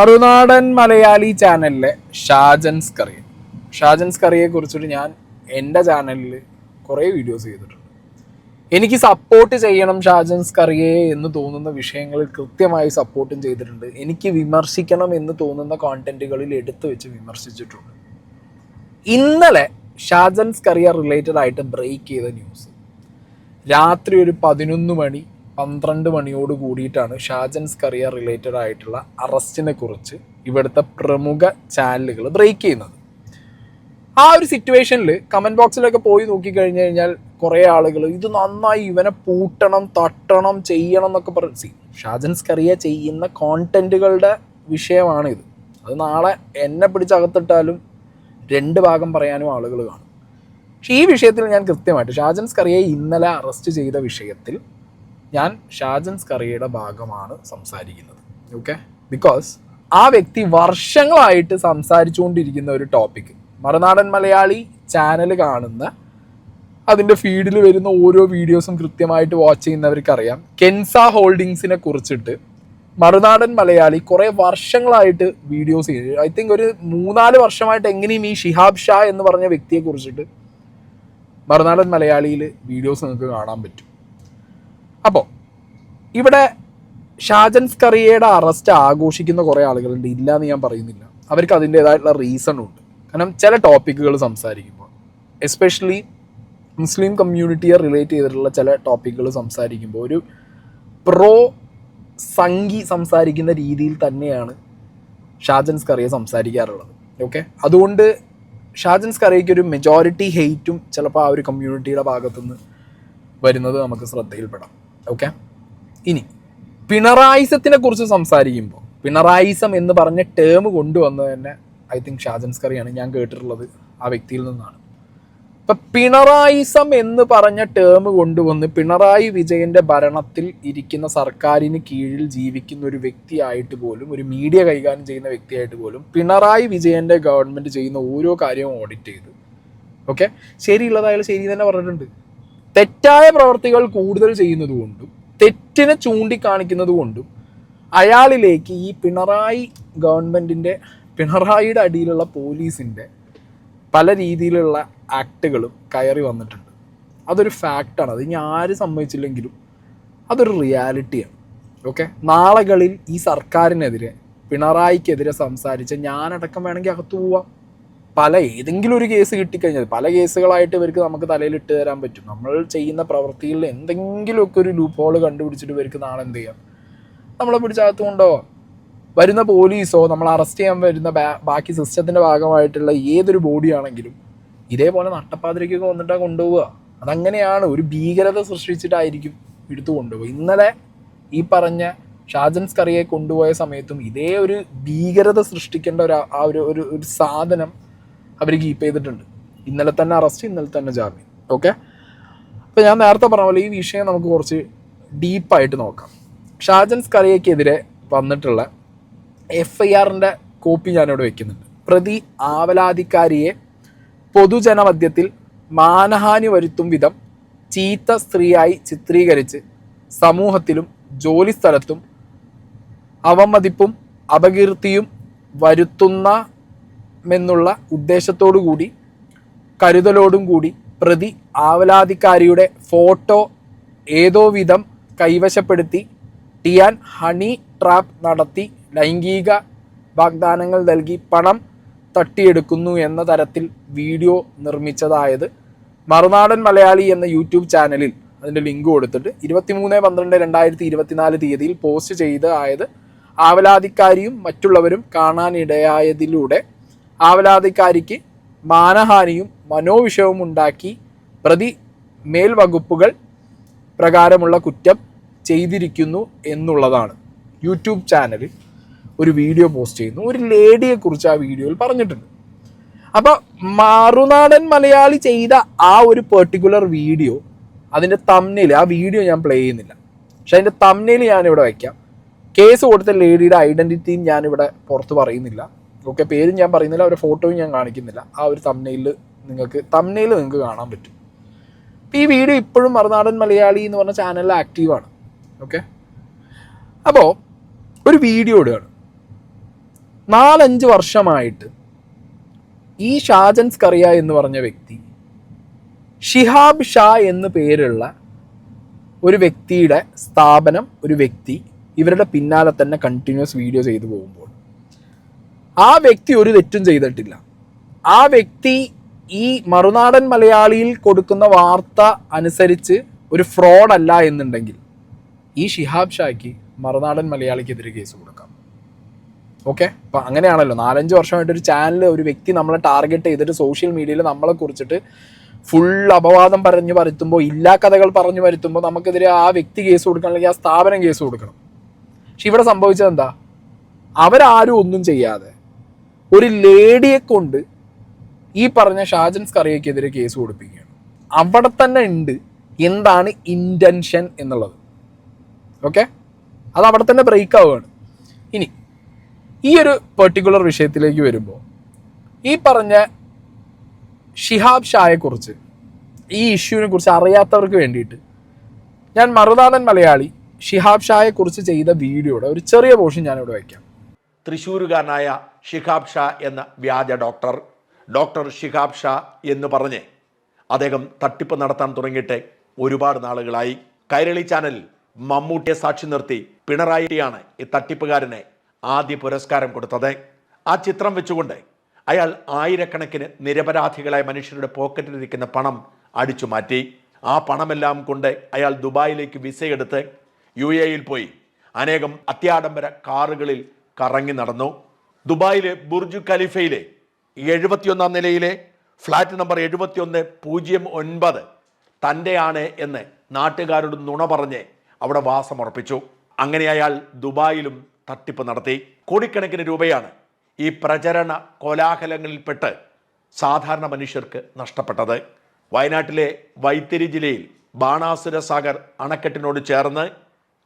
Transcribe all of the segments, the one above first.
മറുനാടൻ മലയാളി ചാനലിലെ ഷാജൻസ് കറിയെ കുറിച്ചിട്ട് ഞാൻ എൻ്റെ ചാനലിൽ കുറേ വീഡിയോസ് ചെയ്തിട്ടുണ്ട്. എനിക്ക് സപ്പോർട്ട് ചെയ്യണം ഷാജൻസ് കറിയെ എന്ന് തോന്നുന്ന വിഷയങ്ങളിൽ കൃത്യമായി സപ്പോർട്ടും ചെയ്തിട്ടുണ്ട്. എനിക്ക് വിമർശിക്കണം എന്ന് തോന്നുന്ന കോണ്ടന്റുകളിൽ എടുത്തു വെച്ച് വിമർശിച്ചിട്ടുണ്ട്. ഇന്നലെ ഷാജൻസ് കറിയ റിലേറ്റഡ് ആയിട്ട് ബ്രേക്ക് ചെയ്ത ന്യൂസ് രാത്രി ഒരു 11 മണി 12 മണിയോട് കൂടിയിട്ടാണ് ഷാജൻസ് കറിയ റിലേറ്റഡ് ആയിട്ടുള്ള അറസ്റ്റിനെ കുറിച്ച് ഇവിടുത്തെ പ്രമുഖ ചാനലുകൾ ബ്രേക്ക് ചെയ്യുന്നത്. ആ ഒരു സിറ്റുവേഷനിൽ കമൻറ്റ് ബോക്സിലൊക്കെ പോയി നോക്കിക്കഴിഞ്ഞ് കഴിഞ്ഞാൽ കുറേ ആളുകൾ ഇത് നന്നായി ഇവനെ പൂട്ടണം, തട്ടണം, ചെയ്യണം എന്നൊക്കെ പറഞ്ഞു. ഷാജൻസ് കറിയ ചെയ്യുന്ന കോണ്ടന്റുകളുടെ വിഷയമാണിത്. അത് നാളെ എന്നെ പിടിച്ചകത്തിട്ടാലും 2 ഭാഗം പറയാനും ആളുകൾ കാണും. പക്ഷേ ഈ വിഷയത്തിൽ ഞാൻ കൃത്യമായിട്ട് ഷാജൻസ് കറിയെ ഇന്നലെ അറസ്റ്റ് ചെയ്ത വിഷയത്തിൽ ഞാൻ ഷാജൻസ് കറിയയുടെ ഭാഗമാണ് സംസാരിക്കുന്നത്. ഓക്കെ, ബിക്കോസ് ആ വ്യക്തി വർഷങ്ങളായിട്ട് സംസാരിച്ചുകൊണ്ടിരിക്കുന്ന ഒരു ടോപ്പിക്, മറുനാടൻ മലയാളി ചാനൽ കാണുന്ന അതിൻ്റെ ഫീഡിൽ വരുന്ന ഓരോ വീഡിയോസും കൃത്യമായിട്ട് വാച്ച് ചെയ്യുന്നവർക്കറിയാം. കെൻസ ഹോൾഡിങ്സിനെ കുറിച്ചിട്ട് മറുനാടൻ മലയാളി കുറേ വർഷങ്ങളായിട്ട് വീഡിയോസ് ചെയ്തു. ഐ തിങ്ക് ഒരു 3-4 വർഷമായിട്ട് എങ്ങനെയും ഈ ഷിഹാബ് ഷാ എന്ന് പറഞ്ഞ വ്യക്തിയെ കുറിച്ചിട്ട് മറുനാടൻ മലയാളിയിൽ വീഡിയോസ് നിങ്ങൾക്ക് കാണാൻ പറ്റും. അപ്പോൾ ഇവിടെ ഷാജൻസ് കറിയയുടെ അറസ്റ്റ് ആഘോഷിക്കുന്ന കുറേ ആളുകളുണ്ട്, ഇല്ല എന്ന് ഞാൻ പറയുന്നില്ല. അവർക്ക് അതിൻ്റേതായിട്ടുള്ള റീസണും ഉണ്ട്. കാരണം ചില ടോപ്പിക്കുകൾ സംസാരിക്കുമ്പോൾ, എസ്പെഷ്യലി മുസ്ലിം കമ്മ്യൂണിറ്റിയെ റിലേറ്റ് ചെയ്തിട്ടുള്ള ചില ടോപ്പിക്കുകൾ സംസാരിക്കുമ്പോൾ ഒരു പ്രോ സംഘി സംസാരിക്കുന്ന രീതിയിൽ തന്നെയാണ് ഷാജൻസ് കറിയ സംസാരിക്കാറുള്ളത്. ഓക്കെ, അതുകൊണ്ട് ഷാജൻസ് കറിയയ്ക്ക് ഒരു മെജോറിറ്റി ഹെയ്റ്റും ചിലപ്പോൾ ആ ഒരു കമ്മ്യൂണിറ്റിയുടെ ഭാഗത്തുനിന്ന് വരുന്നത് നമുക്ക് ശ്രദ്ധയിൽപ്പെടാം. ഓക്കെ, ഇനി പിണറായിസത്തിനെ കുറിച്ച് സംസാരിക്കുമ്പോൾ പിണറായിസം എന്ന് പറഞ്ഞ ടേം കൊണ്ടുവന്നത് തന്നെ ഐ തിങ്ക് ഷാജൻസ് കറിയാണ്. ഞാൻ കേട്ടിട്ടുള്ളത് ആ വ്യക്തിയിൽ നിന്നാണ്. ഇപ്പം പിണറായിസം എന്ന് പറഞ്ഞ ടേം കൊണ്ടുവന്ന് പിണറായി വിജയൻ്റെ ഭരണത്തിൽ ഇരിക്കുന്ന സർക്കാരിന് കീഴിൽ ജീവിക്കുന്ന ഒരു വ്യക്തിയായിട്ട് പോലും, ഒരു മീഡിയ കൈകാര്യം ചെയ്യുന്ന വ്യക്തിയായിട്ട് പോലും പിണറായി വിജയൻ്റെ ഗവൺമെൻറ് ചെയ്യുന്ന ഓരോ കാര്യവും ഓഡിറ്റ് ചെയ്ത്, ഓക്കെ, ശരിയുള്ളതായാലും ശരി തന്നെ പറഞ്ഞിട്ടുണ്ട്. തെറ്റായ പ്രവർത്തികൾ കൂടുതൽ ചെയ്യുന്നത് കൊണ്ടും തെറ്റിനെ ചൂണ്ടിക്കാണിക്കുന്നത് കൊണ്ടും അയാളിലേക്ക് ഈ പിണറായി ഗവൺമെൻറ്റിൻ്റെ, പിണറായിയുടെ അടിയിലുള്ള പോലീസിൻ്റെ പല രീതിയിലുള്ള ആക്ടുകളും കയറി വന്നിട്ടുണ്ട്. അതൊരു ഫാക്റ്റാണ്. അത് ഇനി ആര് സമ്മതിച്ചില്ലെങ്കിലും അതൊരു റിയാലിറ്റിയാണ്. ഓക്കെ, നാളുകളിൽ ഈ സർക്കാരിനെതിരെ, പിണറായിക്കെതിരെ സംസാരിച്ച ഞാനടക്കം വേണമെങ്കിൽ അകത്ത് പോവാം. ഏതെങ്കിലും ഒരു കേസ് കിട്ടിക്കഴിഞ്ഞാൽ പല കേസുകളായിട്ട് ഇവർക്ക് നമുക്ക് തലയിലിട്ട് തരാൻ പറ്റും. നമ്മൾ ചെയ്യുന്ന പ്രവൃത്തിയിൽ എന്തെങ്കിലുമൊക്കെ ഒരു ലൂപ്പ് ഹോൾ കണ്ടുപിടിച്ചിട്ട് ഇവർക്ക് നാളെ എന്ത് ചെയ്യാം, നമ്മളെ പിടിച്ചകത്ത് കൊണ്ടുപോകാം. വരുന്ന പോലീസോ നമ്മൾ അറസ്റ്റ് ചെയ്യാൻ വരുന്ന ബാക്കി സിസ്റ്റത്തിൻ്റെ ഭാഗമായിട്ടുള്ള ഏതൊരു ബോഡി ആണെങ്കിലും ഇതേപോലെ നട്ടപ്പാതിരയ്ക്കൊക്കെ വന്നിട്ടാണ് കൊണ്ടുപോവുക. അതങ്ങനെയാണ്, ഒരു ഭീകരത സൃഷ്ടിച്ചിട്ടായിരിക്കും എടുത്തു കൊണ്ടുപോകുക. ഇന്നലെ ഈ പറഞ്ഞ ഷാജൻസ് കറിയെ കൊണ്ടുപോയ സമയത്തും ഇതേ ഒരു ഭീകരത സൃഷ്ടിക്കേണ്ട ഒരു സാധനം അവർ കീപ്പ് ചെയ്തിട്ടുണ്ട്. ഇന്നലെ തന്നെ അറസ്റ്റ്, ഇന്നലെ തന്നെ ജാമ്യം. ഓക്കെ, അപ്പോൾ ഞാൻ നേരത്തെ പറഞ്ഞ പോലെ ഈ വിഷയം നമുക്ക് കുറച്ച് ഡീപ്പായിട്ട് നോക്കാം. ഷാജൻസ് കറിയക്കെതിരെ വന്നിട്ടുള്ള FIRൻ്റെ കോപ്പി ഞാനിവിടെ വെക്കുന്നുണ്ട്. പ്രതി ആവലാതിക്കാരിയെ പൊതുജനമധ്യത്തിൽ മാനഹാനി വരുത്തും വിധം ചീത്ത സ്ത്രീയായി ചിത്രീകരിച്ച് സമൂഹത്തിലും ജോലിസ്ഥലത്തും അവമതിപ്പും അപകീർത്തിയും വരുത്തുമെന്നുള്ള ഉദ്ദേശത്തോടു കൂടി കരുതലോടും കൂടി പ്രതി ആവലാതിക്കാരിയുടെ ഫോട്ടോ ഏതോ വിധം കൈവശപ്പെടുത്തി ടിയാൻ ഹണി ട്രാപ്പ് നടത്തി ലൈംഗിക വാഗ്ദാനങ്ങൾ നൽകി പണം തട്ടിയെടുക്കുന്നു എന്ന തരത്തിൽ വീഡിയോ നിർമ്മിച്ചതായത് മറുനാടൻ മലയാളി എന്ന യൂട്യൂബ് ചാനലിൽ അതിൻ്റെ ലിങ്ക് കൊടുത്തിട്ട് 23/12/2024 തീയതിയിൽ പോസ്റ്റ് ചെയ്തതായത് ആവലാതിക്കാരിയും മറ്റുള്ളവരും കാണാനിടയായതിലൂടെ ആവലാതിക്കാരിക്ക് മാനഹാനിയും മനോവിഷവും ഉണ്ടാക്കി പ്രതി മേൽവകുപ്പുകൾ പ്രകാരമുള്ള കുറ്റം ചെയ്തിരിക്കുന്നു എന്നുള്ളതാണ്. യൂട്യൂബ് ചാനലിൽ ഒരു വീഡിയോ പോസ്റ്റ് ചെയ്യുന്നു. ഒരു ലേഡിയെക്കുറിച്ച് ആ വീഡിയോയിൽ പറഞ്ഞിട്ടുണ്ട്. അപ്പോൾ മറുനാടൻ മലയാളി ചെയ്ത ആ ഒരു പെർട്ടിക്കുലർ വീഡിയോ, അതിൻ്റെ തംബ്നെയിൽ, ആ വീഡിയോ ഞാൻ പ്ലേ ചെയ്യുന്നില്ല, പക്ഷെ അതിൻ്റെ തംബ്നെയിൽ ഞാനിവിടെ വയ്ക്കാം. കേസ് കൊടുത്ത ലേഡിയുടെ ഐഡൻറ്റിറ്റിയും ഞാനിവിടെ പുറത്ത് പറയുന്നില്ല. ഓക്കെ, പേരും ഞാൻ പറയുന്നില്ല, അവരുടെ ഫോട്ടോയും ഞാൻ കാണിക്കുന്നില്ല. ആ ഒരു തംബ്നെയിൽ നിങ്ങൾക്ക് കാണാൻ പറ്റും. ഈ വീഡിയോ ഇപ്പോഴും മറുനാടൻ മലയാളി എന്ന് പറഞ്ഞ ചാനലിൽ ആക്റ്റീവാണ്. ഓക്കെ, അപ്പോൾ ഒരു വീഡിയോ ഇടുകയാണ്. 4-5 വർഷമായിട്ട് ഈ ഷാജൻ സ്കറിയ എന്ന് പറഞ്ഞ വ്യക്തി ഷിഹാബ് ഷാ എന്ന് പേരുള്ള ഒരു വ്യക്തിയുടെ സ്ഥാപനം, ഒരു വ്യക്തി ഇവരുടെ പിന്നാലെ തന്നെ കണ്ടിന്യൂസ് വീഡിയോ ചെയ്തു പോകുമ്പോൾ ആ വ്യക്തി ഒരു തെറ്റും ചെയ്തിട്ടില്ല. ആ വ്യക്തി ഈ മറുനാടൻ മലയാളിയിൽ കൊടുക്കുന്ന വാർത്ത അനുസരിച്ച് ഒരു ഫ്രോഡ് അല്ല എന്നുണ്ടെങ്കിൽ ഈ ഷിഹാബ് ഷായ്ക്ക് മറുനാടൻ മലയാളിക്കെതിരെ കേസ് കൊടുക്കാം. ഓക്കെ, അപ്പം അങ്ങനെയാണല്ലോ 4-5 വർഷമായിട്ട് ഒരു ചാനൽ, ഒരു വ്യക്തി നമ്മളെ ടാർഗറ്റ് ചെയ്തിട്ട് സോഷ്യൽ മീഡിയയിൽ നമ്മളെ കുറിച്ചിട്ട് ഫുൾ അപവാദം പറഞ്ഞു വരുത്തുമ്പോൾ, ഇല്ലാ കഥകൾ പറഞ്ഞു വരുത്തുമ്പോൾ നമുക്കെതിരെ ആ വ്യക്തി കേസ് കൊടുക്കണം, അല്ലെങ്കിൽ ആ സ്ഥാപനം കേസ് കൊടുക്കണം. പക്ഷെ ഇവിടെ സംഭവിച്ചത് എന്താ? അവരാരും ഒന്നും ചെയ്യാതെ ഒരു ലേഡിയെ കൊണ്ട് ഈ പറഞ്ഞ ഷാജൻ സ്കറിയക്കെതിരെ കേസ് കൊടുപ്പിക്കുകയാണ്. അവിടെ തന്നെ ഉണ്ട് എന്താണ് ഇൻറ്റൻഷൻ എന്നുള്ളത്. ഓക്കെ, അത് അവിടെ തന്നെ ബ്രേക്ക് ആവുകയാണ്. ഇനി ഈ ഒരു പെർട്ടിക്കുലർ വിഷയത്തിലേക്ക് വരുമ്പോൾ, ഈ പറഞ്ഞ ഷിഹാബ് ഷായെക്കുറിച്ച്, ഈ ഇഷ്യൂവിനെ കുറിച്ച് അറിയാത്തവർക്ക് വേണ്ടിയിട്ട് ഞാൻ മറുനാടൻ മലയാളി ഷിഹാബ് ഷായെക്കുറിച്ച് ചെയ്ത വീഡിയോയുടെ ഒരു ചെറിയ പോർഷൻ ഞാനിവിടെ വയ്ക്കാം. തൃശ്ശൂരുകാരനായ ഷിഹാബ് ഷാ എന്ന വ്യാജ ഡോക്ടർ ഷിഹാബ് ഷാ എന്ന് പറഞ്ഞ് അദ്ദേഹം തട്ടിപ്പ് നടത്താൻ തുടങ്ങിയിട്ട് ഒരുപാട് നാളുകളായി. കൈരളി ചാനലിൽ മമ്മൂട്ടിയെ സാക്ഷി നിർത്തി പിണറായിയാണ് ഈ തട്ടിപ്പുകാരനെ ആദ്യ പുരസ്കാരം കൊടുത്തത്. ആ ചിത്രം വെച്ചുകൊണ്ട് അയാൾ ആയിരക്കണക്കിന് നിരപരാധികളായ മനുഷ്യരുടെ പോക്കറ്റിലിരിക്കുന്ന പണം അടിച്ചു മാറ്റി. ആ പണമെല്ലാം കൊണ്ട് അയാൾ ദുബായിലേക്ക് വിസയെടുത്ത് UAE പോയി അനേകം അത്യാഡംബര കാറുകളിൽ കറങ്ങി നടന്നു. ദുബായിലെ ബുർജ് ഖലീഫയിലെ 71-ാം നിലയിലെ ഫ്ലാറ്റ് നമ്പർ 7109 തൻ്റെയാണ് എന്ന് നാട്ടുകാരോട് നുണ പറഞ്ഞ് അവിടെ വാസമുറപ്പിച്ചു. അങ്ങനെ അയാൾ ദുബായിലും തട്ടിപ്പ് നടത്തി. കോടിക്കണക്കിന് രൂപയാണ് ഈ പ്രചരണ കോലാഹലങ്ങളിൽപ്പെട്ട് സാധാരണ മനുഷ്യർക്ക് നഷ്ടപ്പെട്ടത്. വയനാട്ടിലെ വൈത്തിരി ജില്ലയിൽ ബാണാസുര സാഗർ അണക്കെട്ടിനോട് ചേർന്ന്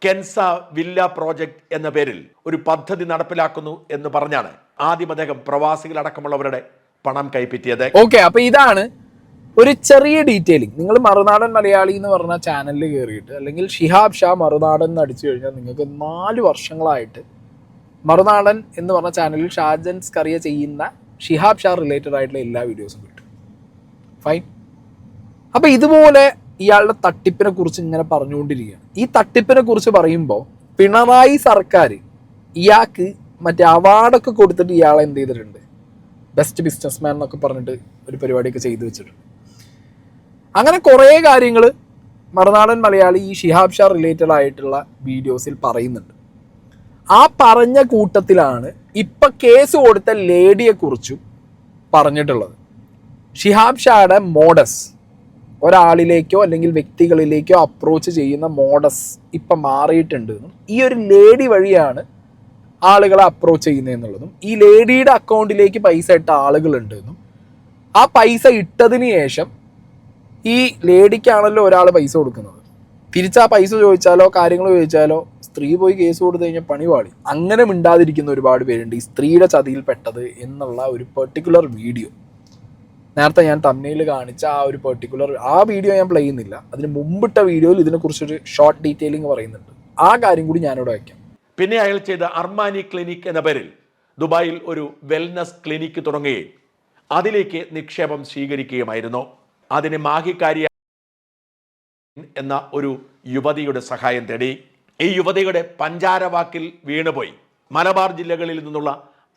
കെൻസ വില്ല പ്രോജക്റ്റ് എന്ന പേരിൽ ഒരു പദ്ധതി നടപ്പിലാക്കുന്നു എന്ന് പറഞ്ഞാണ് ആദ്യം അദ്ദേഹം പ്രവാസികളടക്കമുള്ളവരുടെ പണം കൈപ്പറ്റിയത്. ഓക്കെ, അപ്പൊ ഇതാണ് ഒരു ചെറിയ ഡീറ്റെയിലിംഗ്. നിങ്ങൾ മറുനാടൻ മലയാളി എന്ന് പറഞ്ഞ ചാനലിൽ കയറിയിട്ട്, അല്ലെങ്കിൽ ഷിഹാബ് ഷാ മറുനാടൻ എന്ന് അടിച്ചു കഴിഞ്ഞാൽ നിങ്ങൾക്ക് 4 വർഷങ്ങളായിട്ട് മറുനാടൻ എന്ന് പറഞ്ഞ ചാനലിൽ ഷാജൻ സ്കറിയ ചെയ്യുന്ന ഷിഹാബ് ഷാ റിലേറ്റഡ് ആയിട്ടുള്ള എല്ലാ വീഡിയോസും കിട്ടും. ഫൈൻ. അപ്പൊ ഇതുപോലെ ഇയാളുടെ തട്ടിപ്പിനെ കുറിച്ച് ഇങ്ങനെ പറഞ്ഞുകൊണ്ടിരിക്കുകയാണ്. ഈ തട്ടിപ്പിനെ കുറിച്ച് പറയുമ്പോൾ പിണറായി സർക്കാർ ഇയാൾക്ക് മറ്റേ അവാർഡൊക്കെ കൊടുത്തിട്ട് ഇയാളെ എന്ത് ചെയ്തിട്ടുണ്ട്, ബെസ്റ്റ് ബിസിനസ്മാൻ എന്നൊക്കെ പറഞ്ഞിട്ട് ഒരു പരിപാടിയൊക്കെ ചെയ്തു വെച്ചിട്ടുണ്ട്. അങ്ങനെ കുറേ കാര്യങ്ങൾ മറുനാടൻ മലയാളി ഈ ഷിഹാബ് ഷാ റിലേറ്റഡ് ആയിട്ടുള്ള വീഡിയോസിൽ പറയുന്നുണ്ട്. ആ പറഞ്ഞ കൂട്ടത്തിലാണ് ഇപ്പൊ കേസ് കൊടുത്ത ലേഡിയെ കുറിച്ചും പറഞ്ഞിട്ടുള്ളത്. ഷിഹാബ് ഷായുടെ മോഡസ്, ഒരാളിലേക്കോ അല്ലെങ്കിൽ വ്യക്തികളിലേക്കോ അപ്രോച്ച് ചെയ്യുന്ന മോഡസ് ഇപ്പം മാറിയിട്ടുണ്ട് എന്നും, ഈ ഒരു ലേഡി വഴിയാണ് ആളുകളെ അപ്രോച്ച് ചെയ്യുന്നതെന്നുള്ളതും, ഈ ലേഡിയുടെ അക്കൗണ്ടിലേക്ക് പൈസ ഇട്ട ആളുകളുണ്ടെന്നും, ആ പൈസ ഇട്ടതിന് ശേഷം ഈ ലേഡിക്കാണല്ലോ ഒരാൾ പൈസ കൊടുക്കുന്നത്, തിരിച്ചാ പൈസ ചോദിച്ചാലോ കാര്യങ്ങൾ ചോദിച്ചാലോ സ്ത്രീ പോയി കേസ് കൊടുത്തു കഴിഞ്ഞാൽ പണിപാളി. അങ്ങനെ മിണ്ടാതിരിക്കുന്ന ഒരുപാട് പേരുണ്ട് ഈ സ്ത്രീയുടെ ചതിയിൽ പെട്ടത് എന്നുള്ള ഒരു പെർട്ടിക്കുലർ വീഡിയോ. നേരത്തെ ഞാൻ തമ്മിൽ കാണിച്ച ആ ഒരു പെർട്ടിക്കുലർ ആ വീഡിയോ ഞാൻ പ്ലേ ചെയ്യുന്നില്ല. അതിന് മുമ്പിട്ട വീഡിയോയിൽ ഇതിനെക്കുറിച്ചൊരു ഷോർട്ട് ഡീറ്റെയിലിംഗ് പറയുന്നുണ്ട്. ആ കാര്യം കൂടി ഞാനിവിടെ വയ്ക്കാം. പിന്നെ അയാൾ ചെയ്ത അർമാനി ക്ലിനിക് എന്ന പേരിൽ ദുബായിൽ ഒരു വെൽനസ് ക്ലിനിക്ക് തുടങ്ങുകയും അതിലേക്ക് നിക്ഷേപം സ്വീകരിക്കുകയുമായിരുന്നു. അതിന് മാഹിക്കാരി എന്ന ഒരു യുവതിയുടെ സഹായം തേടി. ഈ യുവതിയുടെ പഞ്ചാരവാക്കിൽ വീണുപോയി മലബാർ ജില്ലകളിൽ നിന്നുള്ള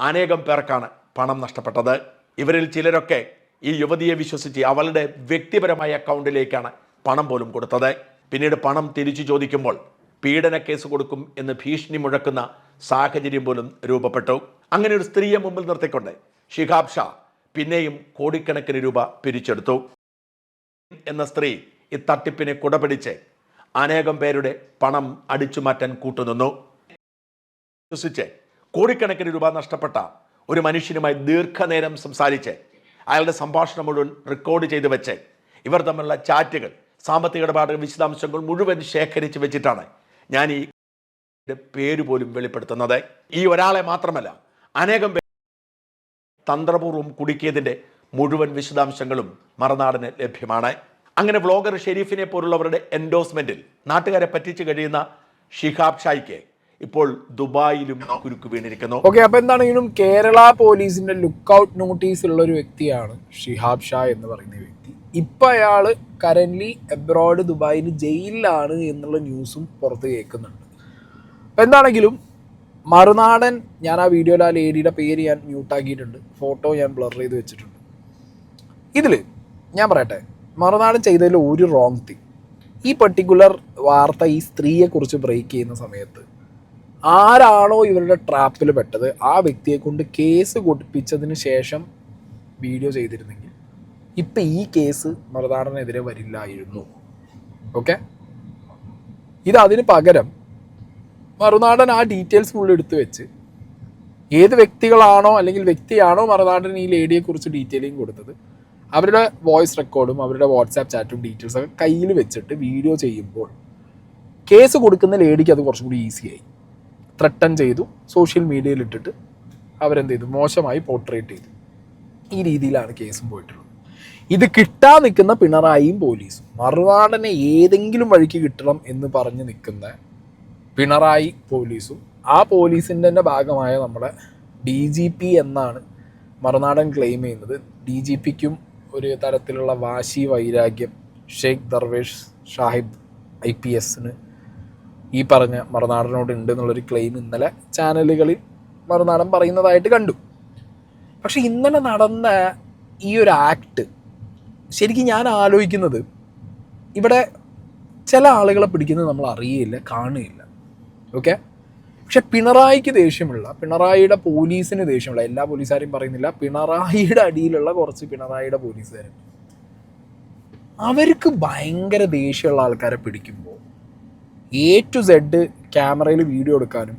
അനേകം പേർക്കാണ് പണം നഷ്ടപ്പെട്ടത്. ഇവരിൽ ചിലരൊക്കെ ഈ യുവതിയെ വിശ്വസിച്ച് അവളുടെ വ്യക്തിപരമായ അക്കൗണ്ടിലേക്കാണ് പണം പോലും കൊടുത്തത്. പിന്നീട് പണം തിരിച്ചു ചോദിക്കുമ്പോൾ പീഡന കേസ് കൊടുക്കും എന്ന് ഭീഷണി മുഴക്കുന്ന സാഹചര്യം പോലും രൂപപ്പെട്ടു. അങ്ങനെ ഒരു സ്ത്രീയെ മുമ്പിൽ നിർത്തിക്കൊണ്ട് ഷിഹാബ് ഷാ പിന്നെയും കോടിക്കണക്കിന് രൂപ പിരിച്ചെടുത്തു. എന്ന സ്ത്രീ ഈ തട്ടിപ്പിനെ കുടപിടിച്ച് അനേകം പേരുടെ പണം അടിച്ചു മാറ്റാൻ കൂട്ടുനിന്നു. വിശ്വസിച്ച് കോടിക്കണക്കിന് രൂപ നഷ്ടപ്പെട്ട ഒരു മനുഷ്യനുമായി ദീർഘനേരം സംസാരിച്ച് അയാളുടെ സംഭാഷണം മുഴുവൻ റെക്കോർഡ് ചെയ്ത് വെച്ച് ഇവർ തമ്മിലുള്ള ചാറ്റുകൾ, സാമ്പത്തിക ഇടപാടുകൾ, വിശദാംശങ്ങൾ മുഴുവൻ ശേഖരിച്ച് വെച്ചിട്ടാണ് ഞാൻ ഈ പേര് പോലും വെളിപ്പെടുത്തുന്നത്. ഈ ഒരാളെ മാത്രമല്ല, അനേകം പേര് തന്ത്രപൂർവ്വം കുടുക്കിയതിൻ്റെ മുഴുവൻ വിശദാംശങ്ങളും മറുനാടന് ലഭ്യമാണ്. അങ്ങനെ വ്ളോഗർ ഷെരീഫിനെ പോലുള്ളവരുടെ എൻഡോഴ്സ്മെന്റിൽ നാട്ടുകാരെ പറ്റിച്ചു കഴിയുന്ന ഷിഹാബ് ഷായ്ക്ക് ഇപ്പോൾ ദുബായിലും കുരുക്ക് വീണിരിക്കുന്നു. ഓക്കെ, അപ്പൊ എന്താണെങ്കിലും കേരള പോലീസിന്റെ ലുക്ക് ഔട്ട് നോട്ടീസ് ഉള്ള ഒരു വ്യക്തിയാണ് ഷിഹാബ് ഷാ എന്ന് പറയുന്ന വ്യക്തി. ഇപ്പൊ അയാള് കറന്റ്ലി എബ്രോഡ് ദുബായിൽ ജയിലിലാണ് എന്നുള്ള ന്യൂസും പുറത്ത് കേൾക്കുന്നുണ്ട്. അപ്പൊ എന്താണെങ്കിലും മറുനാടൻ, ഞാൻ ആ വീഡിയോയിൽ ആ ലേഡിയുടെ പേര് ഞാൻ മ്യൂട്ടാക്കിയിട്ടുണ്ട്, ഫോട്ടോ ഞാൻ ബ്ലർ ചെയ്ത് വെച്ചിട്ടുണ്ട്. ഇതിൽ ഞാൻ പറയട്ടെ, മറുനാടൻ ചെയ്തതിൽ ഒരു റോങ് തിങ്, ഈ പെർട്ടിക്കുലർ വാർത്ത ഈ സ്ത്രീയെക്കുറിച്ച് ബ്രേക്ക് ചെയ്യുന്ന സമയത്ത് ആരാണോ ഇവരുടെ ട്രാപ്പിൽ പെട്ടത് ആ വ്യക്തിയെ കൊണ്ട് കേസ് കൊടുപ്പിച്ചതിന് ശേഷം വീഡിയോ ചെയ്തിരുന്നെങ്കിൽ ഇപ്പം ഈ കേസ് മറുനാടനെതിരെ വരില്ലായിരുന്നു. ഓക്കെ, ഇത് അതിന് പകരം മറുനാടൻ ആ ഡീറ്റെയിൽസ് ഫുൾ എടുത്ത് വെച്ച് ഏത് വ്യക്തികളാണോ അല്ലെങ്കിൽ വ്യക്തിയാണോ മറുനാടൻ ഈ ലേഡിയെക്കുറിച്ച് ഡീറ്റെയിലിംഗ് കൊടുത്തത് അവരുടെ വോയിസ് റെക്കോർഡും അവരുടെ വാട്സാപ്പ് ചാറ്റും ഡീറ്റെയിൽസൊക്കെ കയ്യിൽ വെച്ചിട്ട് വീഡിയോ ചെയ്യുമ്പോൾ കേസ് കൊടുക്കുന്ന ലേഡിക്ക് അത് കുറച്ചും കൂടി ഈസിയായി. ത്രട്ടൺ ചെയ്തു, സോഷ്യൽ മീഡിയയിൽ ഇട്ടിട്ട് അവരെന്ത് ചെയ്തു, മോശമായി പോർട്രേറ്റ് ചെയ്തു. ഈ രീതിയിലാണ് കേസും പോയിട്ടുള്ളത്. ഇത് കിട്ടാൻ നിൽക്കുന്ന പിണറായിയും പോലീസും, മറുനാടനെ ഏതെങ്കിലും വഴിക്ക് കിട്ടണം എന്ന് പറഞ്ഞ് നിൽക്കുന്ന പിണറായി പോലീസും, ആ പോലീസിൻ്റെ തന്നെ ഭാഗമായ നമ്മുടെ DGP എന്നാണ് മറുനാടൻ ക്ലെയിം ചെയ്യുന്നത്. DGPക്കും ഒരു തരത്തിലുള്ള വാശി വൈരാഗ്യം ഷെയ്ഖ് ദർവേഷ് ഷാഹിബ് IPS ഈ പറഞ്ഞ മറുനാടനോട് ഉണ്ട് എന്നുള്ളൊരു ക്ലെയിം ഇന്നലെ ചാനലുകളിൽ മറുനാടൻ പറയുന്നതായിട്ട് കണ്ടു. പക്ഷെ ഇന്നലെ നടന്ന ഈ ഒരു ആക്ട് ശരിക്കും ഞാൻ ആലോചിക്കുന്നത്, ഇവിടെ ചില ആളുകളെ പിടിക്കുന്നത് നമ്മൾ അറിയില്ല, കാണുകയില്ല. ഓക്കെ, പക്ഷെ പിണറായിക്ക് ദേഷ്യമുള്ള, പിണറായിയുടെ പോലീസിന് ദേഷ്യമുള്ള, എല്ലാ പോലീസുകാരെയും പറയുന്നില്ല, പിണറായിയുടെ അടിയിലുള്ള കുറച്ച് പിണറായിയുടെ പോലീസുകാരുണ്ട്. അവർക്ക് ഭയങ്കര ദേഷ്യമുള്ള ആൾക്കാരെ പിടിക്കുമ്പോൾ A to Z ക്യാമറയിൽ വീഡിയോ എടുക്കാനും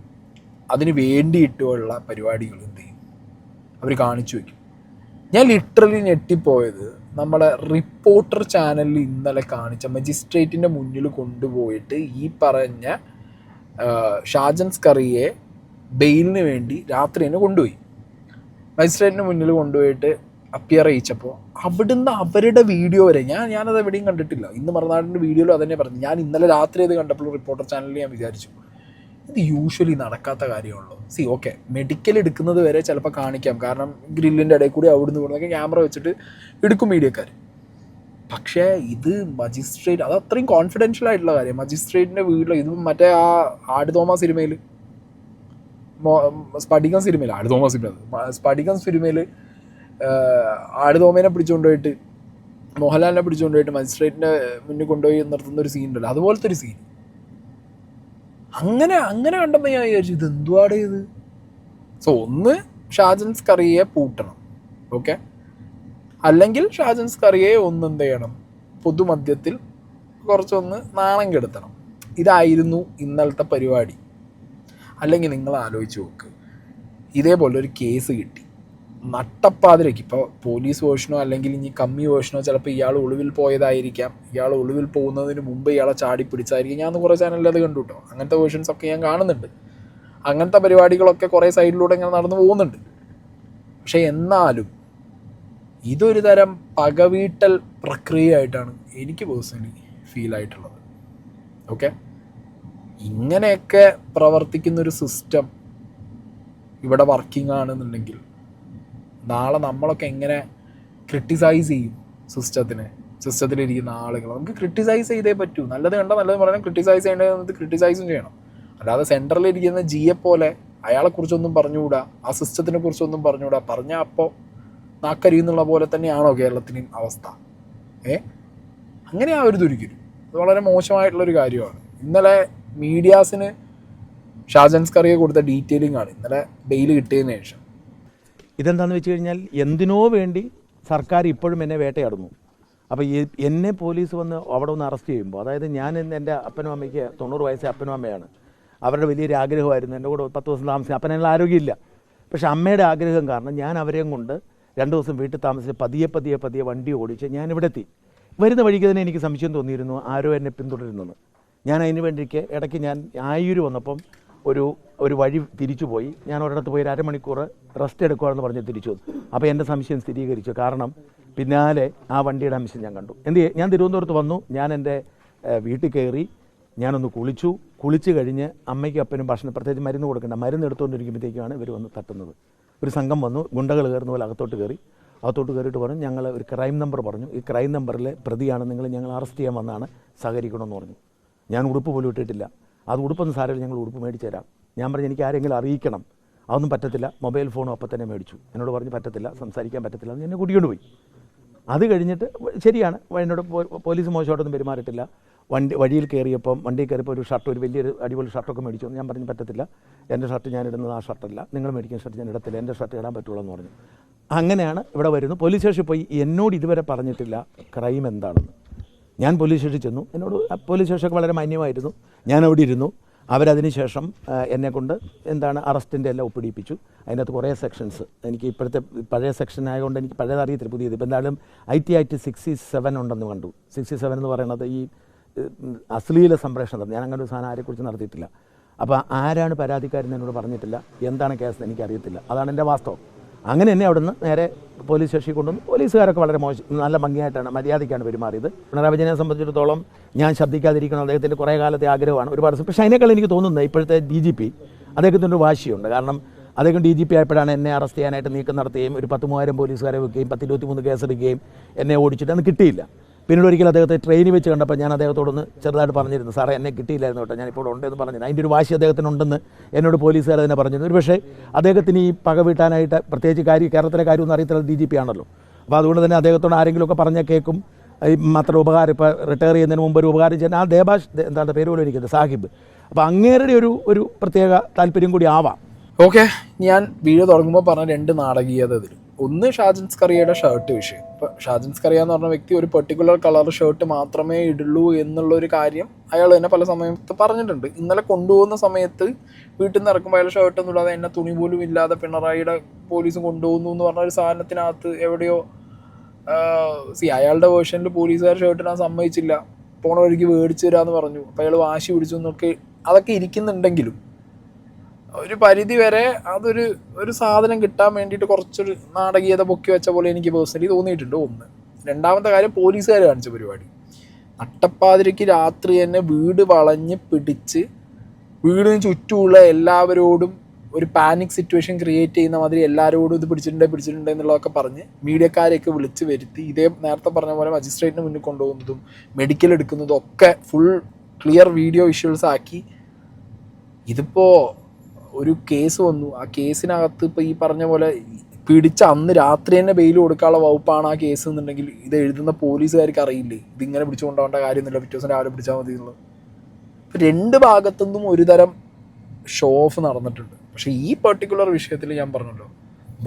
അതിന് വേണ്ടിയിട്ടുള്ള പരിപാടികൾ എന്ത് ചെയ്യും, അവർ കാണിച്ചു വയ്ക്കും. ഞാൻ ലിറ്ററലി ഞെട്ടിപ്പോയത് നമ്മളെ റിപ്പോർട്ടർ ചാനലിൽ ഇന്നലെ കാണിച്ച മജിസ്ട്രേറ്റിൻ്റെ മുന്നിൽ കൊണ്ടുപോയിട്ട് ഈ പറഞ്ഞ ഷാജൻ സ്കറിയെ ബെയിലിന് വേണ്ടി രാത്രി തന്നെ കൊണ്ടുപോയി. മജിസ്ട്രേറ്റിന് മുന്നിൽ കൊണ്ടുപോയിട്ട് അപ്പിയർ ചെയ്യിച്ചപ്പോൾ അവിടുന്ന് അവരുടെ വീഡിയോ വരെ ഞാനത് എവിടെയും കണ്ടിട്ടില്ല. ഇന്ന് മറുനാടിൻ്റെ വീഡിയോയിലും അതന്നെ പറഞ്ഞു. ഞാൻ ഇന്നലെ രാത്രി അത് കണ്ടപ്പോൾ റിപ്പോർട്ടർ ചാനലിൽ ഞാൻ വിചാരിച്ചു ഇത് യൂഷ്വലി നടക്കാത്ത കാര്യമാണല്ലോ. ഓക്കെ, മെഡിക്കൽ എടുക്കുന്നത് വരെ ചിലപ്പോൾ കാണിക്കാം, കാരണം ഗ്രില്ലിൻ്റെ ഇടയിൽ കൂടി അവിടുന്ന് ഇവിടുന്നൊക്കെ ക്യാമറ വെച്ചിട്ട് എടുക്കും മീഡിയക്കാർ. പക്ഷേ ഇത് മജിസ്ട്രേറ്റ്, അത് അത്രയും കോൺഫിഡൻഷ്യൽ ആയിട്ടുള്ള കാര്യം. മജിസ്ട്രേറ്റിൻ്റെ വീട്ടിൽ ഇത് മറ്റേ ആ ആടുതോമ സിനിമയിൽ, സ്പടികം സിനിമയിൽ, ആടുതോമ സിനിമ, സ്പടികം സിനിമയിൽ ആടുതോമേനെ പിടിച്ചുകൊണ്ടുപോയിട്ട്, മോഹൻലാലിനെ പിടിച്ചുകൊണ്ടുപോയിട്ട് മജിസ്ട്രേറ്റിൻ്റെ മുന്നിൽ കൊണ്ടുപോയി നിർത്തുന്ന ഒരു സീൻ ഉണ്ടല്ലോ, അതുപോലത്തെ ഒരു സീൻ. അങ്ങനെ കണ്ടപ്പോൾ ഞാൻ വിചാരിച്ചു ഇത് എന്തുവാടെ ഇത്. ഒന്ന് ഷാജൻ സ്കറിയെ പൂട്ടണം, ഓക്കെ, അല്ലെങ്കിൽ ഷാജൻ സ്കറിയെ എന്ത് ചെയ്യണം, പൊതുമധ്യത്തിൽ കുറച്ചൊന്ന് നാണം കെടുത്തണം. ഇതായിരുന്നു ഇന്നലത്തെ പരിപാടി. അല്ലെങ്കിൽ നിങ്ങൾ ആലോചിച്ച് നോക്ക്, ഇതേപോലൊരു കേസ് കിട്ടി നട്ടപ്പാതിരയ്ക്ക്, ഇപ്പോൾ പോലീസ് വേർഷനോ അല്ലെങ്കിൽ ഇനി കമ്മി വേർഷനോ ചിലപ്പോൾ ഇയാൾ ഒളിവിൽ പോയതായിരിക്കാം, ഇയാൾ ഒളിവിൽ പോകുന്നതിന് മുമ്പ് ഇയാളെ ചാടി പിടിച്ചായിരിക്കും. ഞാൻ കുറേ ചാനലിൽ അത് കണ്ടു കേട്ടോ, അങ്ങനത്തെ വേർഷൻസൊക്കെ ഞാൻ കാണുന്നുണ്ട്. അങ്ങനത്തെ പരിപാടികളൊക്കെ കുറേ സൈഡിലൂടെ ഇങ്ങനെ നടന്നു പോകുന്നുണ്ട്. പക്ഷേ എന്നാലും ഇതൊരു തരം പകവീട്ടൽ പ്രക്രിയയായിട്ടാണ് എനിക്ക് പേഴ്സണലി ഫീൽ ആയിട്ടുള്ളത്. ഓക്കെ, ഇങ്ങനെയൊക്കെ പ്രവർത്തിക്കുന്നൊരു സിസ്റ്റം ഇവിടെ വർക്കിംഗ് ആണെന്നുണ്ടെങ്കിൽ നാളെ നമ്മളൊക്കെ എങ്ങനെ ക്രിട്ടിസൈസ് ചെയ്യും സിസ്റ്റത്തിലിരിക്കുന്ന ആളുകൾ. നമുക്ക് ക്രിട്ടിസൈസ് ചെയ്തേ പറ്റൂ. നല്ലത് കണ്ടാൽ നല്ലത് പറയണം, ക്രിട്ടിസൈസ് ചെയ്യേണ്ടത് ക്രിട്ടിസൈസും ചെയ്യണം. അല്ലാതെ സെൻറ്ററിലിരിക്കുന്ന ജിയെ പോലെ അയാളെക്കുറിച്ചൊന്നും പറഞ്ഞുകൂടാ, ആ സിസ്റ്റത്തിനെ കുറിച്ചൊന്നും പറഞ്ഞുകൂടാ, പറഞ്ഞാൽ അപ്പോൾ നാക്കരിയെന്നുള്ള പോലെ തന്നെയാണോ കേരളത്തിനും അവസ്ഥ? അങ്ങനെ ആവരുത് ഒരിക്കലും. അത് വളരെ മോശമായിട്ടുള്ളൊരു കാര്യമാണ്. ഇന്നലെ മീഡിയാസിന് ഷാജൻ സ്കറിയെ കൊടുത്ത ഡീറ്റെയിലിംഗ് ആണ് ഇന്നലെ ബെയിൽ കിട്ടിയതിന് ശേഷം. ഇതെന്താണെന്ന് വെച്ച് കഴിഞ്ഞാൽ എന്തിനോ വേണ്ടി സർക്കാർ ഇപ്പോഴും എന്നെ വേട്ടയാടുന്നു. അപ്പോൾ എന്നെ പോലീസ് വന്ന് അവിടെ ഒന്ന് അറസ്റ്റ് ചെയ്യുമ്പോൾ, അതായത് ഞാൻ എൻ്റെ അപ്പനും അമ്മയ്ക്ക് 90 വയസ്സേ അപ്പനും അമ്മയാണ്. അവരുടെ വലിയൊരു ആഗ്രഹമായിരുന്നു എൻ്റെ കൂടെ 10 ദിവസം താമസിക്കാൻ. അപ്പനുള്ള ആരോഗ്യമില്ല, പക്ഷേ അമ്മയുടെ ആഗ്രഹം കാരണം ഞാൻ അവരെയും കൊണ്ട് 2 ദിവസം വീട്ടിൽ താമസിച്ച് പതിയെ വണ്ടി ഓടിച്ച് ഞാൻ ഇവിടെ എത്തി. വരുന്ന വഴിക്ക് തന്നെ എനിക്ക് സംശയം തോന്നിയിരുന്നു ആരോ എന്നെ പിന്തുടരുന്നെന്ന്. ഞാൻ അതിന് വേണ്ടിക്ക് ഇടയ്ക്ക് ഞാൻ ആയൂർ വന്നപ്പം ഒരു വഴി തിരിച്ചു പോയി. ഞാൻ ഒരിടത്ത് പോയി 1/2 മണിക്കൂർ റെസ്റ്റ് എടുക്കുകയാണെന്ന് പറഞ്ഞ് തിരിച്ചു വന്നു. അപ്പോൾ എൻ്റെ സംശയം സ്ഥിരീകരിച്ചു. കാരണം പിന്നാലെ ആ വണ്ടിയുടെ അംശം ഞാൻ കണ്ടു. ഞാൻ തിരുവനന്തപുരത്ത് വന്നു. ഞാൻ എൻ്റെ വീട്ടിൽ കയറി ഞാനൊന്ന് കുളിച്ച് കഴിഞ്ഞ് അമ്മയ്ക്കും അപ്പനും ഭക്ഷണം പ്രത്യേകിച്ച് മരുന്ന് കൊടുക്കേണ്ട മരുന്ന് എടുത്തുകൊണ്ടിരിക്കുമ്പോഴത്തേക്കാണ് ഇവർ വന്ന് തട്ടുന്നത്. ഒരു സംഘം വന്നു, ഗുണ്ടകൾ കയറുന്ന പോലെ അകത്തോട്ട് കയറിയിട്ട് പറഞ്ഞു ഞങ്ങൾ ഒരു ക്രൈം നമ്പർ പറഞ്ഞു, ഈ ക്രൈം നമ്പറിലെ പ്രതിയാണ് നിങ്ങൾ, ഞങ്ങൾ അറസ്റ്റ് ചെയ്യാൻ വന്നാണ്, സഹകരിക്കണമെന്ന് പറഞ്ഞു. ഞാൻ ഉടുപ്പ് പോലും ഇട്ടിട്ടില്ല. അത് ഉടുപ്പൊന്നും സാരമില്ല, ഞങ്ങൾ ഉടുപ്പ് മേടിച്ചു തരാം. ഞാൻ പറഞ്ഞു എനിക്ക് ആരെങ്കിലും അറിയിക്കണം. അതൊന്നും പറ്റത്തില്ല, മൊബൈൽ ഫോണും അപ്പം തന്നെ മേടിച്ചു. എന്നോട് പറഞ്ഞ് പറ്റത്തില്ല, സംസാരിക്കാൻ പറ്റത്തില്ല എന്ന് എന്നെ കൂട്ടിക്കൊണ്ട് പോയി. അത് കഴിഞ്ഞിട്ട് ശരിയാണ്, എന്നോട് പോലീസ് മോശമായിട്ടൊന്നും പെരുമാറിയിട്ടില്ല. വഴിയിൽ കയറിയപ്പോൾ ഒരു ഷർട്ട്, ഒരു വലിയൊരു അടിപൊളി ഷർട്ടൊക്കെ മേടിച്ചു. ഞാൻ പറഞ്ഞു പറ്റത്തില്ല, എൻ്റെ ഷർട്ട് ഞാൻ ഇടുന്നത് ആ ഷർട്ടല്ല, നിങ്ങൾ മേടിക്കുന്ന ഷർട്ട് ഞാൻ ഇടത്തില്ല, എൻ്റെ ഷർട്ട് ഇടാൻ പറ്റുള്ളൂ എന്ന് പറഞ്ഞു. അങ്ങനെയാണ് ഇവിടെ വരുന്നു. പോലീസ് സ്റ്റേഷനിൽ പോയി എന്നോട് ഇതുവരെ പറഞ്ഞിട്ടില്ല ക്രൈം എന്താണെന്ന്. ഞാൻ പോലീസ് സ്റ്റേഷനിൽ ചെന്നു. എന്നോട് പോലീസ് സ്റ്റേഷനൊക്കെ വളരെ മാന്യമായിരുന്നു. ഞാൻ അവിടെ ഇരുന്നു. അവരതിന് ശേഷം എന്നെക്കൊണ്ട് എന്താണ് അറസ്റ്റിൻ്റെ എല്ലാം ഒപ്പിടിപ്പിച്ചു. അതിനകത്ത് കുറേ സെക്ഷൻസ്, എനിക്ക് ഇപ്പോഴത്തെ പഴയ സെക്ഷൻ ആയതുകൊണ്ട് എനിക്ക് പഴയത് അറിയത്തില്ല, പുതിയത്. ഇപ്പോൾ എന്തായാലും IT 67 ഉണ്ടെന്ന് കണ്ടു. 67 എന്ന് പറയുന്നത് ഈ അശ്ലീല സംപ്രേഷണം. ഞാൻ അങ്ങനെ ഒരു സാധനം ആരെക്കുറിച്ച് നടത്തിയിട്ടില്ല. അപ്പോൾ ആരാണ് പരാതിക്കാരെന്ന് എന്നോട് പറഞ്ഞിട്ടില്ല, എന്താണ് കേസ് എനിക്കറിയത്തില്ല. അതാണ് എൻ്റെ വാസ്തവം. അങ്ങനെ എന്നെ അവിടുന്ന് നേരെ പോലീസ് സ്റ്റേഷനിൽ കൊണ്ടുവന്നു. പോലീസുകാരൊക്കെ വളരെ നല്ല ഭംഗിയായിട്ടാണ്, മര്യാദയ്ക്കാണ് പെരുമാറിയത്. പിണറായി വിജയനെ സംബന്ധിച്ചിടത്തോളം ഞാൻ ശബ്ദിക്കാതിരിക്കണം അദ്ദേഹത്തിൻ്റെ കുറേ കാലത്തെ ആഗ്രഹമാണ് ഒരുപാട്. പക്ഷേ അതിനേക്കാൾ എനിക്ക് തോന്നുന്നത് ഇപ്പോഴത്തെ DGP അദ്ദേഹത്തിൻ്റെ ഒരു വാശിയുണ്ട്. കാരണം അദ്ദേഹം DGP ആയപ്പോഴാണ് എന്നെ അറസ്റ്റ് ചെയ്യാനായിട്ട് നീക്കം നടത്തുകയും ഒരു 10,000 പോലീസുകാരെ വെക്കുകയും 1023 കേസെടുക്കുകയും എന്നെ ഓടിച്ചിട്ട് അന്ന് കിട്ടിയില്ല. പിന്നീട് ഒരിക്കലും അദ്ദേഹത്തെ ട്രെയിനിൽ വെച്ച് കണ്ടപ്പോൾ ഞാൻ അദ്ദേഹത്തോടൊന്ന് ചെറുതായിട്ട് പറഞ്ഞിരുന്നു, സാറേ എന്നെ കിട്ടിയില്ലായിരുന്നു കേട്ടോ, ഞാനിപ്പോൾ ഉണ്ടെന്ന് പറഞ്ഞിരുന്നു. അതിൻ്റെ ഒരു വാശി അദ്ദേഹത്തിനുണ്ടെന്ന് എന്നോട് പോലീസുകാർ തന്നെ പറഞ്ഞിരുന്നു. ഒരു പക്ഷേ അദ്ദേഹത്തിന് ഈ പക വീട്ടാനായിട്ട് പ്രത്യേകിച്ച് കേരളത്തിലെ കാര്യമൊന്നും അറിയത്തില്ല, DGP ആണല്ലോ. അപ്പോൾ അതുകൊണ്ട് തന്നെ അദ്ദേഹത്തോട് ആരെങ്കിലുമൊക്കെ പറഞ്ഞാൽ കേൾക്കും. ഈ മാത്രം ഉപകാരം, ഇപ്പോൾ റിട്ടയർ ചെയ്യുന്നതിന് മുമ്പ് ഒരു ഉപകാരം ചെയ്യാൻ ആ ദേബാഷ് എന്താണ് പേര് പോലും ഇരിക്കുന്നത്, സാഹിബ്. അപ്പോൾ അങ്ങേരുടെ ഒരു പ്രത്യേക താല്പര്യം കൂടി ആവാം. ഓക്കെ, ഞാൻ വീഡിയോ തുടങ്ങുമ്പോൾ പറഞ്ഞ 2 നാടകീയത ഇതിൽ. ഒന്ന് ഷാജൻ സ്കറിയയുടെ ഷർട്ട് വിഷയം. ഇപ്പോൾ ഷാജൻ സ്കറിയ എന്ന് പറഞ്ഞ വ്യക്തി ഒരു പെർട്ടിക്കുലർ കളർ ഷർട്ട് മാത്രമേ ഇടുള്ളൂ എന്നുള്ളൊരു കാര്യം അയാൾ തന്നെ പല സമയത്ത് പറഞ്ഞിട്ടുണ്ട്. ഇന്നലെ കൊണ്ടുപോകുന്ന സമയത്ത് വീട്ടിൽ നിന്ന് ഇറക്കുമ്പോൾ അയാൾ ഷർട്ടൊന്നും ഇല്ലാതെ, എന്നെ തുണി പോലും ഇല്ലാതെ പിണറായിയുടെ പോലീസ് കൊണ്ടുപോകുന്നു എന്ന് പറഞ്ഞ ഒരു സാധനത്തിനകത്ത് എവിടെയോ അയാളുടെ വേർഷനിൽ പോലീസുകാർ ഷർട്ടിനാൻ സമ്മതിച്ചില്ല, പോണ വഴിക്ക് മേടിച്ചു തരാമെന്ന് പറഞ്ഞു. അപ്പോൾ അയാൾ വാശി പിടിച്ചു എന്നൊക്കെ അതൊക്കെ ഇരിക്കുന്നുണ്ടെങ്കിലും ഒരു പരിധി വരെ ഒരു സാധനം കിട്ടാൻ വേണ്ടിയിട്ട് കുറച്ചൊരു നാടകീയത പൊക്കി വെച്ച പോലെ എനിക്ക് പേഴ്സണലി തോന്നിയിട്ടുണ്ട്. ഒന്ന്. രണ്ടാമത്തെ കാര്യം പോലീസുകാർ കാണിച്ച പരിപാടി. നട്ടപ്പാതിരയ്ക്ക് രാത്രി തന്നെ വീട് വളഞ്ഞ് പിടിച്ച് വീടിന് ചുറ്റുമുള്ള എല്ലാവരോടും ഒരു പാനിക് സിറ്റുവേഷൻ ക്രിയേറ്റ് ചെയ്യുന്ന മാതിരി എല്ലാവരോടും ഇത് പിടിച്ചിട്ടുണ്ട് എന്നുള്ളതൊക്കെ പറഞ്ഞ് മീഡിയക്കാരെയൊക്കെ വിളിച്ച് വരുത്തി ഇതേ നേരത്തെ പറഞ്ഞ പോലെ മജിസ്ട്രേറ്റിന് മുന്നിൽ കൊണ്ടുപോകുന്നതും മെഡിക്കൽ എടുക്കുന്നതും ഒക്കെ ഫുൾ ക്ലിയർ വീഡിയോ വിഷ്വൽസ് ആക്കി. ഇതിപ്പോൾ ഒരു കേസ് വന്നു, ആ കേസിനകത്ത് ഇപ്പോൾ ഈ പറഞ്ഞ പോലെ പിടിച്ച അന്ന് രാത്രി തന്നെ ബെയിൽ കൊടുക്കാനുള്ള വകുപ്പാണ് ആ കേസ് എന്നുണ്ടെങ്കിൽ ഇത് എഴുതുന്ന പോലീസുകാർക്ക് അറിയില്ലേ ഇതിങ്ങനെ പിടിച്ചുകൊണ്ടാവേണ്ട കാര്യമൊന്നുമില്ല, പിറ്റേ ദിവസം രാവിലെ പിടിച്ചാൽ മതി എന്നുള്ളത്. ഇപ്പം 2 ഭാഗത്തുനിന്നും ഒരു തരം ഷോ ഓഫ് നടന്നിട്ടുണ്ട്. പക്ഷേ ഈ പെർട്ടിക്കുലർ വിഷയത്തിൽ ഞാൻ പറഞ്ഞല്ലോ,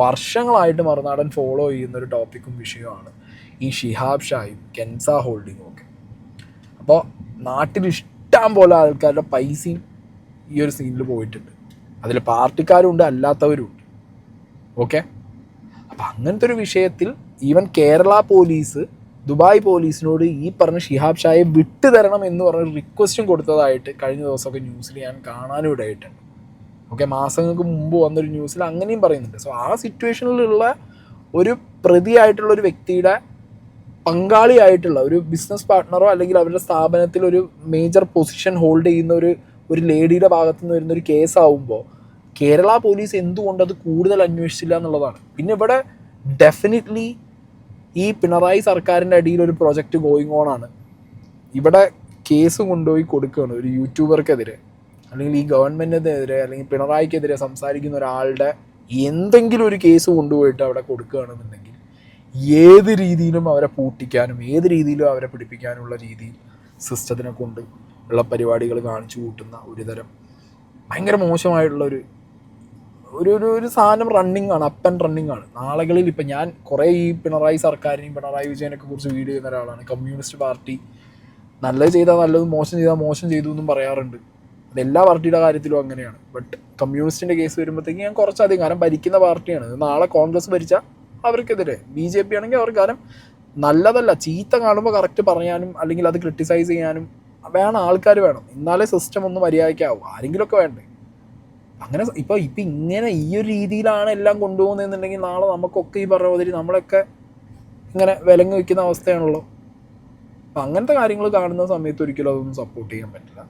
വർഷങ്ങളായിട്ട് മറുനാടൻ ഫോളോ ചെയ്യുന്നൊരു ടോപ്പിക്കും വിഷയമാണ് ഈ ഷിഹാബ് ഷായും കെൻസ ഹോൾഡിങ്ങും ഒക്കെ. അപ്പോൾ നാട്ടിൽ ഇഷ്ടം പോലെ ആൾക്കാരുടെ പൈസയും ഈ ഒരു സീനിൽ പോയിട്ടുണ്ട്. അതിൽ പാർട്ടിക്കാരും ഉണ്ട്, അല്ലാത്തവരും ഉണ്ട്. ഓക്കെ, അപ്പം അങ്ങനത്തെ ഒരു വിഷയത്തിൽ ഈവൻ കേരള പോലീസ് ദുബായ് പോലീസിനോട് ഈ പറഞ്ഞ ഷിഹാബ് ഷായെ വിട്ടു തരണം എന്ന് പറഞ്ഞ റിക്വസ്റ്റും കൊടുത്തതായിട്ട് കഴിഞ്ഞ ദിവസമൊക്കെ ന്യൂസിൽ ഞാൻ കാണാനും ഇടയായിട്ടുണ്ട്. ഓക്കെ, മാസങ്ങൾക്ക് മുമ്പ് വന്നൊരു ന്യൂസിൽ അങ്ങനെയും പറയുന്നുണ്ട്. സോ ആ സിറ്റുവേഷനിലുള്ള ഒരു പ്രതിയായിട്ടുള്ള ഒരു വ്യക്തിയുടെ പങ്കാളിയായിട്ടുള്ള ഒരു ബിസിനസ് പാർട്ട്ണറോ അല്ലെങ്കിൽ അവരുടെ സ്ഥാപനത്തിൽ ഒരു മേജർ പൊസിഷൻ ഹോൾഡ് ചെയ്യുന്ന ഒരു ലേഡിയുടെ ഭാഗത്തു നിന്ന് വരുന്നൊരു കേസാവുമ്പോൾ കേരള പോലീസ് എന്തുകൊണ്ട് അത് കൂടുതൽ അന്വേഷിച്ചില്ല എന്നുള്ളതാണ്. പിന്നെ ഇവിടെ ഡെഫിനറ്റ്ലി ഈ പിണറായി സർക്കാരിൻ്റെ അടിയിൽ ഒരു പ്രൊജക്റ്റ് ഗോയിങ് ഓൺ ആണ്. ഇവിടെ കേസ് കൊണ്ടുപോയി കൊടുക്കുകയാണ് ഒരു യൂട്യൂബർക്കെതിരെ അല്ലെങ്കിൽ ഈ ഗവൺമെൻറ്റിനെതിരെ അല്ലെങ്കിൽ പിണറായിക്കെതിരെ സംസാരിക്കുന്ന ഒരാളുടെ എന്തെങ്കിലും ഒരു കേസ് കൊണ്ടുപോയിട്ട് അവിടെ കൊടുക്കുകയാണെന്നുണ്ടെങ്കിൽ ഏത് രീതിയിലും അവരെ പൂട്ടിക്കാനും ഏത് രീതിയിലും അവരെ പിടിപ്പിക്കാനുള്ള രീതിയിൽ സിസ്റ്റത്തിനെ കൊണ്ട് ഉള്ള പരിപാടികൾ കാണിച്ചു കൂട്ടുന്ന ഒരുതരം ഭയങ്കര മോശമായിട്ടുള്ള ഒരു സാധനം റണ്ണിങ് ആണ്, അപ്പ് ആൻഡ് റണ്ണിങ് ആണ്. നാളുകളിൽ ഇപ്പം ഞാൻ കുറേ ഈ പിണറായി സർക്കാരിനെയും പിണറായി വിജയനൊക്കെ കുറിച്ച് വീഡിയോ ചെയ്യുന്ന ഒരാളാണ്. കമ്മ്യൂണിസ്റ്റ് പാർട്ടി നല്ലത് ചെയ്താൽ നല്ലതും മോശം ചെയ്താൽ മോശം ചെയ്തു എന്നും പറയാറുണ്ട്. അതെല്ലാ പാർട്ടിയുടെ കാര്യത്തിലും അങ്ങനെയാണ്. ബട്ട് കമ്മ്യൂണിസ്റ്റിൻ്റെ കേസ് വരുമ്പോഴത്തേക്ക് ഞാൻ കുറച്ചധികം, കാരണം ഭരിക്കുന്ന പാർട്ടിയാണ്. നാളെ കോൺഗ്രസ് ഭരിച്ചാൽ അവർക്കെതിരെ, BJP ആണെങ്കിൽ അവർക്ക്, കാരണം നല്ലതല്ല ചീത്ത കാണുമ്പോൾ കറക്റ്റ് പറയാനും അല്ലെങ്കിൽ അത് ക്രിട്ടിസൈസ് ചെയ്യാനും വേണം ആൾക്കാർ വേണം. എന്നാലേ സിസ്റ്റം ഒന്ന് മര്യാദയ്ക്കാവും. ആരെങ്കിലുമൊക്കെ വേണ്ടേ? അങ്ങനെ ഇപ്പം ഇങ്ങനെ ഈ ഒരു രീതിയിലാണ് എല്ലാം കൊണ്ടുപോകുന്നതെന്നുണ്ടെങ്കിൽ നാളെ നമുക്കൊക്കെ ഈ പറഞ്ഞ മാതിരി നമ്മളൊക്കെ ഇങ്ങനെ വിലങ്ങ് വയ്ക്കുന്ന അവസ്ഥയാണല്ലോ. അപ്പം അങ്ങനത്തെ കാര്യങ്ങൾ കാണുന്ന സമയത്ത് ഒരിക്കലും അതൊന്നും സപ്പോർട്ട് ചെയ്യാൻ പറ്റില്ല.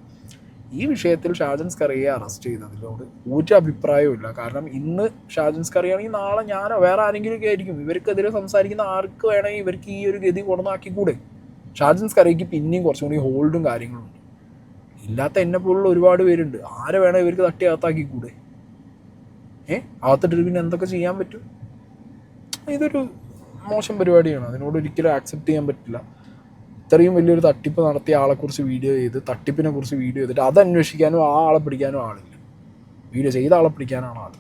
ഈ വിഷയത്തിൽ ഷാജൻ സ്കറിയയെ അറസ്റ്റ് ചെയ്തതിനോട് ഒരു അഭിപ്രായവും. കാരണം ഇന്ന് ഷാജൻ സ്കറിയാണെങ്കിൽ നാളെ ഞാനോ വേറെ ആരെങ്കിലും ഒക്കെ ആയിരിക്കും. ഇവർക്കെതിരെ സംസാരിക്കുന്ന ആർക്ക് വേണമെങ്കിൽ ഇവർക്ക് ഈ ഒരു ഗതി കൊണ്ടുവന്നാക്കിക്കൂടെ? ഷാജൻ സ്കറിയയ്ക്ക് പിന്നെയും കുറച്ചും കൂടി ഹോൾഡും കാര്യങ്ങളുണ്ട്. ഇല്ലാത്ത എന്നെ പോലുള്ള ഒരുപാട് പേരുണ്ട്. ആരെ വേണം ഇവർക്ക് തട്ടി അകത്താക്കിക്കൂടെ? അകത്തിട്ട് പിന്നെ എന്തൊക്കെ ചെയ്യാൻ പറ്റും? ഇതൊരു മോശം പരിപാടിയാണ്. അതിനോട് ഒരിക്കലും ആക്സെപ്റ്റ് ചെയ്യാൻ പറ്റില്ല. ഇത്രയും വലിയൊരു തട്ടിപ്പ് നടത്തിയ ആളെക്കുറിച്ച് വീഡിയോ ചെയ്ത്, തട്ടിപ്പിനെ കുറിച്ച് വീഡിയോ ചെയ്തിട്ട് അത് അന്വേഷിക്കാനും ആ ആളെ പിടിക്കാനും ആളില്ല. വീഡിയോ ചെയ്ത ആളെ പിടിക്കാനാണ് ആൾ.